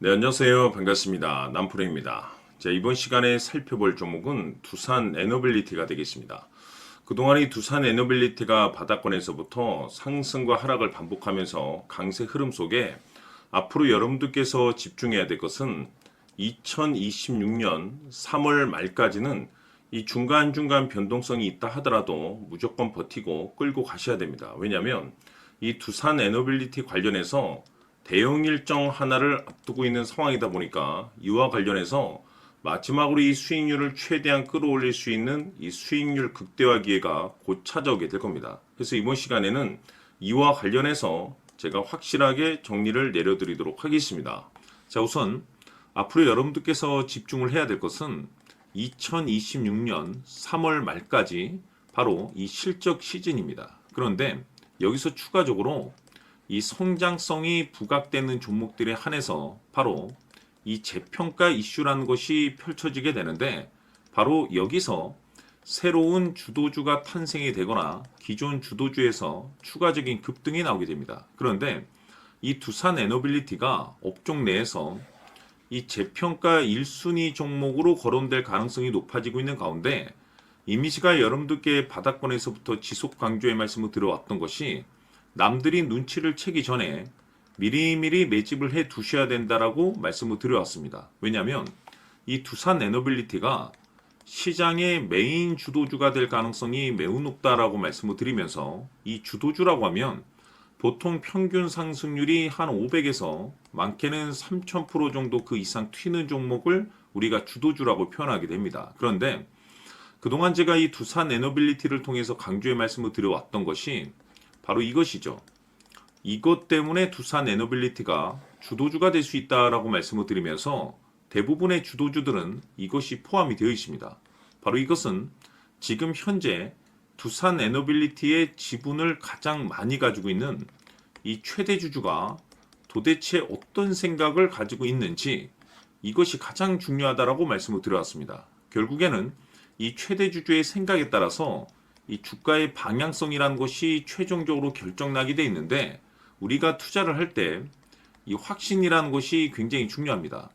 네, 안녕하세요. 반갑습니다. 남프로입니다. 자, 이번 시간에 살펴볼 종목은 두산 에너빌리티가 되겠습니다. 그동안 이 두산 에너빌리티가 바닥권에서부터 상승과 하락을 반복하면서 강세 흐름 속에 앞으로 여러분들께서 집중해야 될 것은 2026년 3월 말까지는 이 중간중간 변동성이 있다 하더라도 무조건 버티고 끌고 가셔야 됩니다. 왜냐하면 이 두산 에너빌리티 관련해서 대형 일정 하나를 앞두고 있는 상황이다 보니까 이와 관련해서 마지막으로 이 수익률을 최대한 끌어올릴 수 있는 이 수익률 극대화 기회가 곧 찾아오게 될 겁니다. 그래서 이번 시간에는 이와 관련해서 제가 확실하게 정리를 내려드리도록 하겠습니다. 자, 우선 앞으로 여러분들께서 집중을 해야 될 것은 2026년 3월 말까지 바로 이 실적 시즌입니다. 그런데 여기서 추가적으로 이 성장성이 부각되는 종목들에 한해서 바로 이 재평가 이슈라는 것이 펼쳐지게 되는데, 바로 여기서 새로운 주도주가 탄생이 되거나 기존 주도주에서 추가적인 급등이 나오게 됩니다. 그런데 이 두산 에너빌리티가 업종 내에서 이 재평가 1순위 종목으로 거론될 가능성이 높아지고 있는 가운데, 이미 제가 여러분들께 바닥권에서부터 지속 강조의 말씀을 드려왔던 것이 남들이 눈치를 채기 전에 미리미리 매집을 해 두셔야 된다라고 말씀을 드려왔습니다. 왜냐하면 이 두산 에너빌리티가 시장의 메인 주도주가 될 가능성이 매우 높다라고 말씀을 드리면서, 이 주도주라고 하면 보통 평균 상승률이 한 500에서 많게는 3000% 정도 그 이상 튀는 종목을 우리가 주도주라고 표현하게 됩니다. 그런데 그동안 제가 이 두산 에너빌리티를 통해서 강조의 말씀을 드려왔던 것이 바로 이것이죠. 이것 때문에 두산 에너빌리티가 주도주가 될 수 있다라고 말씀을 드리면서 대부분의 주도주들은 이것이 포함이 되어 있습니다. 바로 이것은 지금 현재 두산 에너빌리티의 지분을 가장 많이 가지고 있는 이 최대 주주가 도대체 어떤 생각을 가지고 있는지, 이것이 가장 중요하다라고 말씀을 드려왔습니다. 결국에는 이 최대 주주의 생각에 따라서 이 주가의 방향성이라는 것이 최종적으로 결정나게 돼 있는데, 우리가 투자를 할 때 이 확신이라는 것이 굉장히 중요합니다.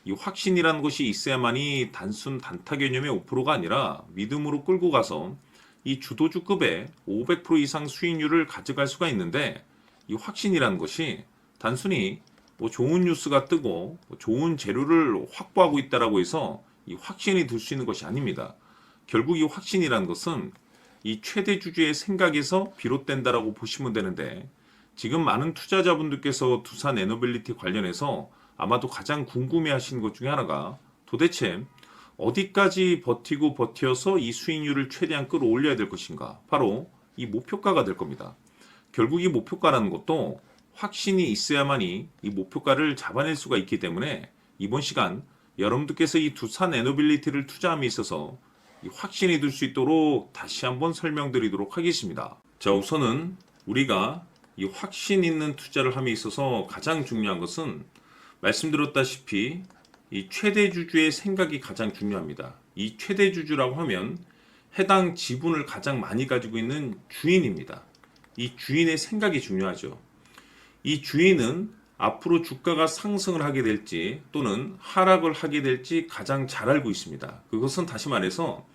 이 확신이라는 것이 있어야만이 단순 단타 개념의 5%가 아니라 믿음으로 끌고 가서 이 주도주급의 500% 이상 수익률을 가져갈 수가 있는데, 이 확신이라는 것이 단순히 뭐 좋은 뉴스가 뜨고 좋은 재료를 확보하고 있다라고 해서 이 확신이 들 수 있는 것이 아닙니다. 결국 이 확신이라는 것은 이 최대 주주의 생각에서 비롯된다라고 보시면 되는데, 지금 많은 투자자분들께서 두산 에너빌리티 관련해서 아마도 가장 궁금해하시는 것 중에 하나가 도대체 어디까지 버티고 버텨서 이 수익률을 최대한 끌어올려야 될 것인가, 바로 이 목표가가 될 겁니다. 결국 이 목표가라는 것도 확신이 있어야만이 이 목표가를 잡아낼 수가 있기 때문에 이번 시간 여러분들께서 이 두산 에너빌리티를 투자함에 있어서 이 확신이 들 수 있도록 다시 한번 설명드리도록 하겠습니다. 자, 우선은 우리가 이 확신 있는 투자를 함에 있어서 가장 중요한 것은 말씀드렸다시피 이 최대 주주의 생각이 가장 중요합니다. 이 최대 주주라고 하면 해당 지분을 가장 많이 가지고 있는 주인입니다. 이 주인의 생각이 중요하죠. 이 주인은 앞으로 주가가 상승을 하게 될지 또는 하락을 하게 될지 가장 잘 알고 있습니다. 그것은 다시 말해서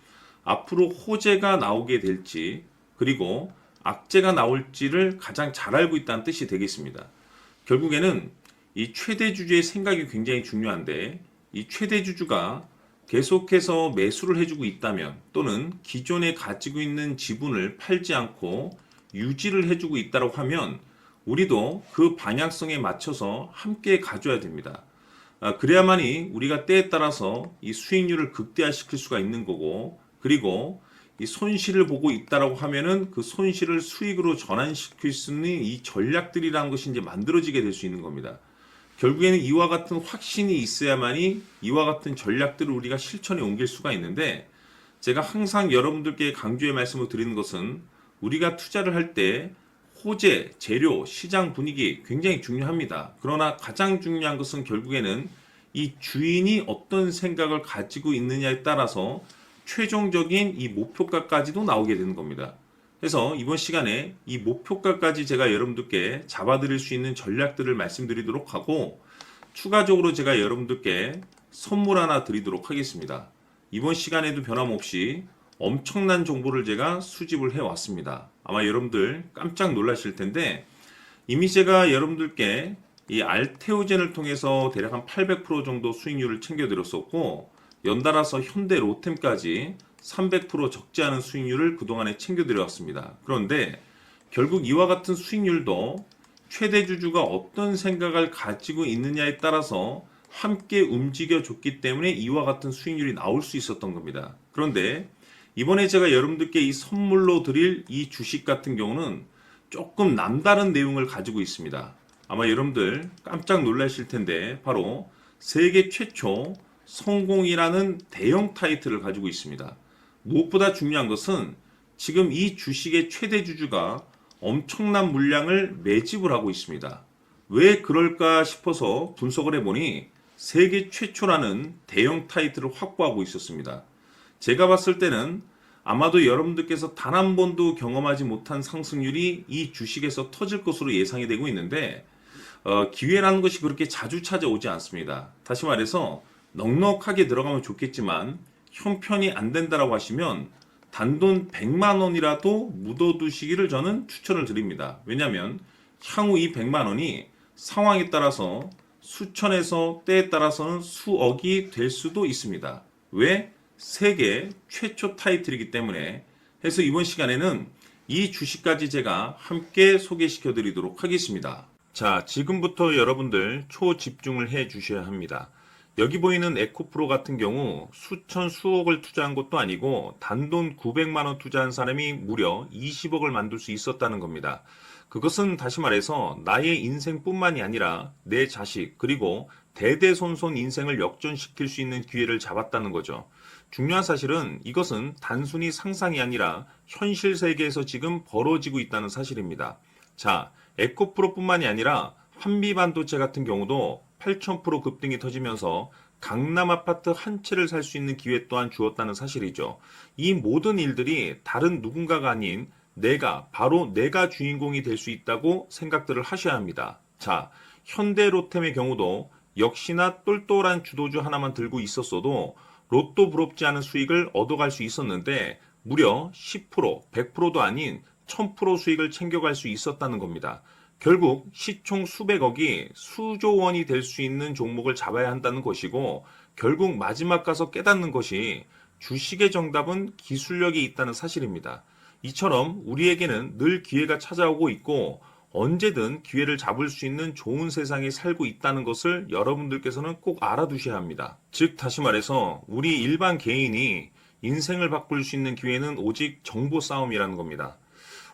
앞으로 호재가 나오게 될지 그리고 악재가 나올지를 가장 잘 알고 있다는 뜻이 되겠습니다. 결국에는 이 최대 주주의 생각이 굉장히 중요한데, 이 최대 주주가 계속해서 매수를 해주고 있다면 또는 기존에 가지고 있는 지분을 팔지 않고 유지를 해주고 있다고 하면 우리도 그 방향성에 맞춰서 함께 가져야 됩니다. 그래야만이 우리가 때에 따라서 이 수익률을 극대화시킬 수가 있는 거고, 그리고 이 손실을 보고 있다라고 하면은 그 손실을 수익으로 전환시킬 수 있는 이 전략들이라는 것이 이제 만들어지게 될 수 있는 겁니다. 결국에는 이와 같은 확신이 있어야만이 이와 같은 전략들을 우리가 실천에 옮길 수가 있는데, 제가 항상 여러분들께 강조의 말씀을 드리는 것은 우리가 투자를 할 때 호재, 재료, 시장 분위기 굉장히 중요합니다. 그러나 가장 중요한 것은 결국에는 이 주인이 어떤 생각을 가지고 있느냐에 따라서 최종적인 이 목표가까지도 나오게 되는 겁니다. 그래서 이번 시간에 이 목표가까지 제가 여러분들께 잡아드릴 수 있는 전략들을 말씀드리도록 하고, 추가적으로 제가 여러분들께 선물 하나 드리도록 하겠습니다. 이번 시간에도 변함없이 엄청난 정보를 제가 수집을 해왔습니다. 아마 여러분들 깜짝 놀라실 텐데 이미 제가 여러분들께 이 알테오젠을 통해서 대략 한 800% 정도 수익률을 챙겨드렸었고 연달아서 현대 로템까지 300% 적지 않은 수익률을 그동안에 챙겨드려왔습니다. 그런데 결국 이와 같은 수익률도 최대 주주가 어떤 생각을 가지고 있느냐에 따라서 함께 움직여줬기 때문에 이와 같은 수익률이 나올 수 있었던 겁니다. 그런데 이번에 제가 여러분들께 이 선물로 드릴 이 주식 같은 경우는 조금 남다른 내용을 가지고 있습니다. 아마 여러분들 깜짝 놀라실 텐데 바로 세계 최초 성공이라는 대형 타이틀을 가지고 있습니다. 무엇보다 중요한 것은 지금 이 주식의 최대 주주가 엄청난 물량을 매집을 하고 있습니다. 왜 그럴까 싶어서 분석을 해보니 세계 최초라는 대형 타이틀을 확보하고 있었습니다. 제가 봤을 때는 아마도 여러분들께서 단 한 번도 경험하지 못한 상승률이 이 주식에서 터질 것으로 예상이 되고 있는데 기회라는 것이 그렇게 자주 찾아오지 않습니다. 다시 말해서 넉넉하게 들어가면 좋겠지만 형편이 안 된다라고 하시면 단돈 100만 원이라도 묻어두시기를 저는 추천을 드립니다. 왜냐하면 향후 이 100만 원이 상황에 따라서 수천에서 때에 따라서는 수억이 될 수도 있습니다. 왜? 세계 최초 타이틀이기 때문에. 해서 이번 시간에는 이 주식까지 제가 함께 소개시켜 드리도록 하겠습니다. 자, 지금부터 여러분들 초집중을 해 주셔야 합니다. 여기 보이는 에코프로 같은 경우 수천 수억을 투자한 것도 아니고 단돈 900만 원 투자한 사람이 무려 20억을 만들 수 있었다는 겁니다. 그것은 다시 말해서 나의 인생뿐만이 아니라 내 자식 그리고 대대손손 인생을 역전시킬 수 있는 기회를 잡았다는 거죠. 중요한 사실은 이것은 단순히 상상이 아니라 현실 세계에서 지금 벌어지고 있다는 사실입니다. 자, 에코프로뿐만이 아니라 한미반도체 같은 경우도 8,000% 급등이 터지면서 강남 아파트 한 채를 살 수 있는 기회 또한 주었다는 사실이죠. 이 모든 일들이 다른 누군가가 아닌 바로 내가 주인공이 될 수 있다고 생각들을 하셔야 합니다. 자, 현대로템의 경우도 역시나 똘똘한 주도주 하나만 들고 있었어도 로또 부럽지 않은 수익을 얻어갈 수 있었는데 무려 10%, 100%도 아닌 1000% 수익을 챙겨갈 수 있었다는 겁니다. 결국 시총 수백억이 수조 원이 될 수 있는 종목을 잡아야 한다는 것이고 결국 마지막 가서 깨닫는 것이 주식의 정답은 기술력이 있다는 사실입니다. 이처럼 우리에게는 늘 기회가 찾아오고 있고 언제든 기회를 잡을 수 있는 좋은 세상에 살고 있다는 것을 여러분들께서는 꼭 알아두셔야 합니다. 즉 다시 말해서 우리 일반 개인이 인생을 바꿀 수 있는 기회는 오직 정보 싸움이라는 겁니다.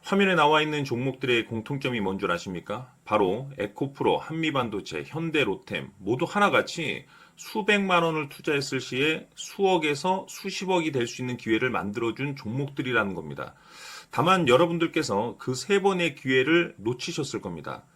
화면에 나와 있는 종목들의 공통점이 뭔 줄 아십니까? 바로 에코프로, 한미반도체, 현대로템 모두 하나같이 수백만 원을 투자했을 시에 수억에서 수십억이 될 수 있는 기회를 만들어준 종목들이라는 겁니다. 다만 여러분들께서 그 세 번의 기회를 놓치셨을 겁니다.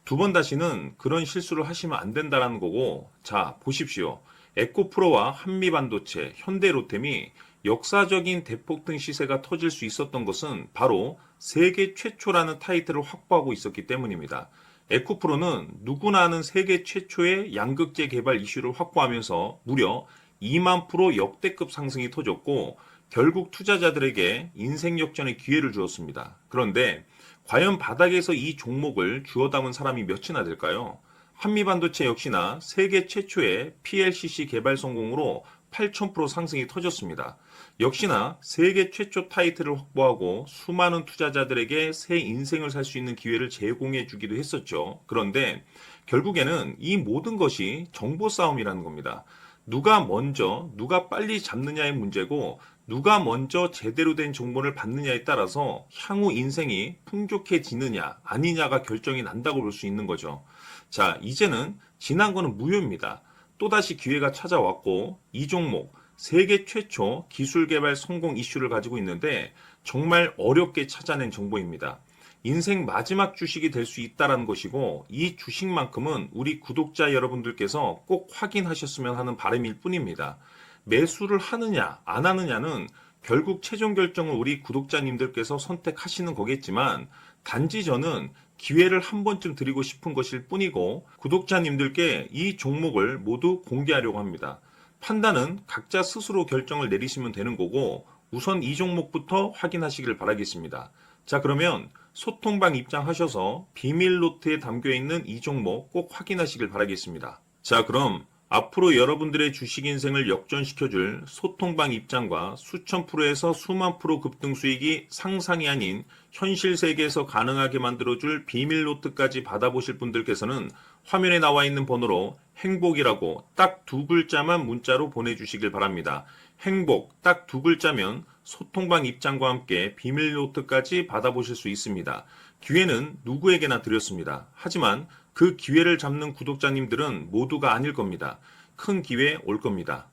두 번 다시는 그런 실수를 하시면 안 된다는 거고, 자, 보십시오. 에코프로와 한미반도체, 현대로템이 역사적인 대폭등 시세가 터질 수 있었던 것은 바로 세계 최초라는 타이틀을 확보하고 있었기 때문입니다. 에코프로는 누구나 아는 세계 최초의 양극재 개발 이슈를 확보하면서 무려 2만 프로 역대급 상승이 터졌고 결국 투자자들에게 인생 역전의 기회를 주었습니다. 그런데 과연 바닥에서 이 종목을 주워 담은 사람이 몇이나 될까요? 한미반도체 역시나 세계 최초의 PLCC 개발 성공으로 8,000% 상승이 터졌습니다. 역시나 세계 최초 타이틀을 확보하고 수많은 투자자들에게 새 인생을 살 수 있는 기회를 제공해 주기도 했었죠. 그런데 결국에는 이 모든 것이 정보 싸움이라는 겁니다. 누가 먼저, 누가 빨리 잡느냐의 문제고 누가 먼저 제대로 된 정보를 받느냐에 따라서 향후 인생이 풍족해지느냐 아니냐가 결정이 난다고 볼 수 있는 거죠. 자, 이제는 지난 거는 무효입니다. 또다시 기회가 찾아왔고 이 종목 세계 최초 기술 개발 성공 이슈를 가지고 있는데 정말 어렵게 찾아낸 정보입니다. 인생 마지막 주식이 될 수 있다는 것이고 이 주식만큼은 우리 구독자 여러분들께서 꼭 확인하셨으면 하는 바람일 뿐입니다. 매수를 하느냐 안 하느냐는 결국 최종 결정을 우리 구독자님들께서 선택하시는 거겠지만 단지 저는 기회를 한 번쯤 드리고 싶은 것일 뿐이고 구독자님들께 이 종목을 모두 공개하려고 합니다. 판단은 각자 스스로 결정을 내리시면 되는 거고 우선 이 종목부터 확인하시길 바라겠습니다. 자, 그러면 소통방 입장하셔서 비밀 노트에 담겨 있는 이 종목 꼭 확인하시길 바라겠습니다. 자, 그럼 앞으로 여러분들의 주식 인생을 역전시켜줄 소통방 입장과 수천 프로에서 수만 프로 급등 수익이 상상이 아닌 현실 세계에서 가능하게 만들어줄 비밀 노트까지 받아보실 분들께서는 화면에 나와 있는 번호로 행복이라고 딱 두 글자만 문자로 보내주시길 바랍니다. 행복 딱 두 글자면 소통방 입장과 함께 비밀 노트까지 받아보실 수 있습니다. 기회는 누구에게나 드렸습니다. 하지만 그 기회를 잡는 구독자님들은 모두가 아닐 겁니다. 큰 기회 올 겁니다.